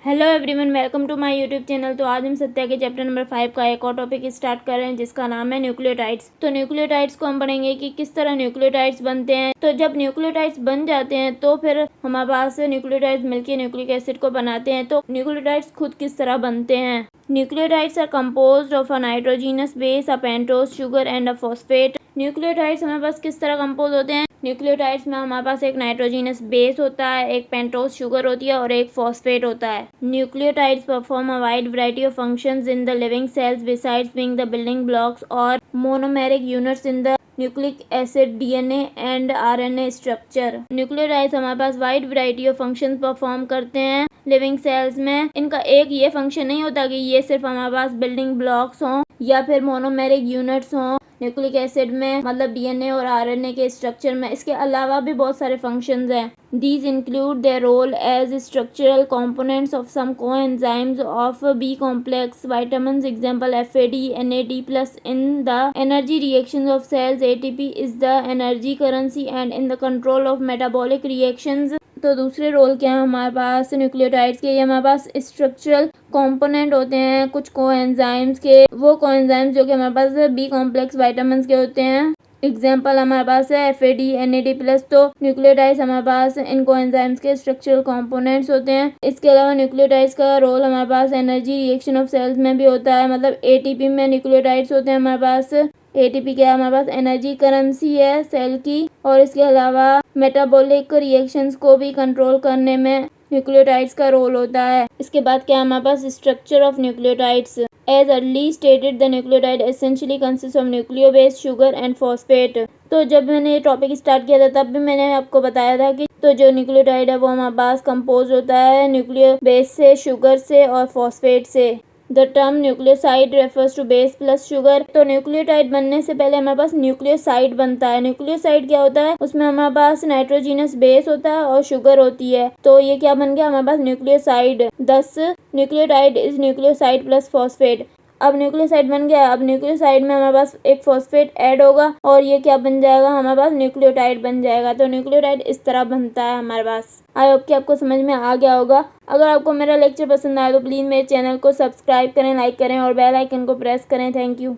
Hello everyone, welcome to my YouTube channel. तो आज हम सत्या के चैप्टर नंबर 5 का एक और टॉपिक स्टार्ट कर रहे हैं जिसका नाम है न्यूक्लियोटाइड्स। तो न्यूक्लियोटाइड्स को हम पढ़ेंगे कि किस तरह न्यूक्लियोटाइड्स बनते हैं। तो जब न्यूक्लियोटाइड्स बन जाते हैं तो फिर हमारे पास न्यूक्लियोटाइड्स मिलकर न्यूक्लिक एसिड को बनाते हैं। तो न्यूक्लियोटाइड्स खुद किस तरह बनते हैं। Nucleotides are composed of a nitrogenous base, a pentose sugar and a phosphate. Nucleotides हमारे पास किस तरह कंपोज होते हैं। न्यूक्लियोटाइड्स में हमारे पास एक नाइट्रोजिनस बेस होता है, एक पेंटोज शुगर होती है और एक फॉस्फेट होता है। Nucleotides perform a wide variety of functions in the living cells besides being the building blocks और monomeric units in the nucleic acid, DNA and RNA structure. Nucleotides हमारे पास wide variety of functions perform करते हैं living cells में। इनका एक ये function नहीं होता कि ये सिर्फ हमारे पास बिल्डिंग ब्लॉक्स हों या फिर मोनोमेरिक यूनिट्स हों न्यूक्लिक एसिड में, मतलब डीएनए और आरएनए के स्ट्रक्चर में। इसके अलावा भी बहुत सारे फंक्शंस हैं। These include their role as structural components of some coenzymes of B complex vitamins, example FAD, NAD+. In the energy reactions of cells, ATP is the energy currency and in the control of metabolic reactions. तो दूसरे role क्या है हमारे पास nucleotides के। ये हमारे पास structural component होते हैं कुछ कोएंजाइम्स के। वो कोएंजाइम्स जो कि हमारे पास बी कॉम्प्लेक्स विटामिन्स के होते हैं। एग्जाम्पल हमारे पास है FAD, NAD+। तो न्यूक्लियोटाइड्स हमारे पास इन कोएंजाइम्स के स्ट्रक्चरल कंपोनेंट्स होते हैं। इसके अलावा न्यूक्लियोटाइड्स का रोल हमारे पास एनर्जी रिएक्शन ऑफ सेल्स में भी होता है, मतलब ATP में न्यूक्लियोटाइड्स होते हैं हमारे पास। ATP क्या है हमारे पास एनर्जी करेंसी है सेल की। और इसके अलावा मेटाबॉलिक रिएक्शंस को भी कंट्रोल करने में न्यूक्लियोटाइड्स का रोल होता है। इसके बाद क्या है हमारे पास structure of nucleotides. As early stated, the nucleotide essentially consists of nucleobase, sugar and phosphate. तो जब मैंने ये टॉपिक स्टार्ट किया था तब भी मैंने आपको बताया था कि तो जो न्यूक्लियोटाइड है वो हमारे पास कंपोज होता है न्यूक्लियोबेस से, शुगर से और फॉस्फेट से। The term nucleoside refers to base plus sugar. तो न्यूक्लियोटाइड बनने से पहले हमारे पास न्यूक्लियोसाइड बनता है। न्यूक्लियोसाइड क्या होता है, उसमें हमारे पास नाइट्रोजिनस बेस होता है और शुगर होती है। तो ये क्या बन गया हमारे पास न्यूक्लियोसाइड। दस nucleotide is nucleoside plus phosphate. अब न्यूक्लियोसाइड बन गया। अब न्यूक्लियोसाइड में हमारे पास एक फॉस्फेट ऐड होगा और ये क्या बन जाएगा हमारे पास न्यूक्लियोटाइड बन जाएगा। तो न्यूक्लियोटाइड इस तरह बनता है हमारे पास। आई होप कि आपको समझ में आ गया होगा। अगर आपको मेरा लेक्चर पसंद आया तो प्लीज़ मेरे चैनल को सब्सक्राइब करें, लाइक करें और बेल आइकन को प्रेस करें। Thank you.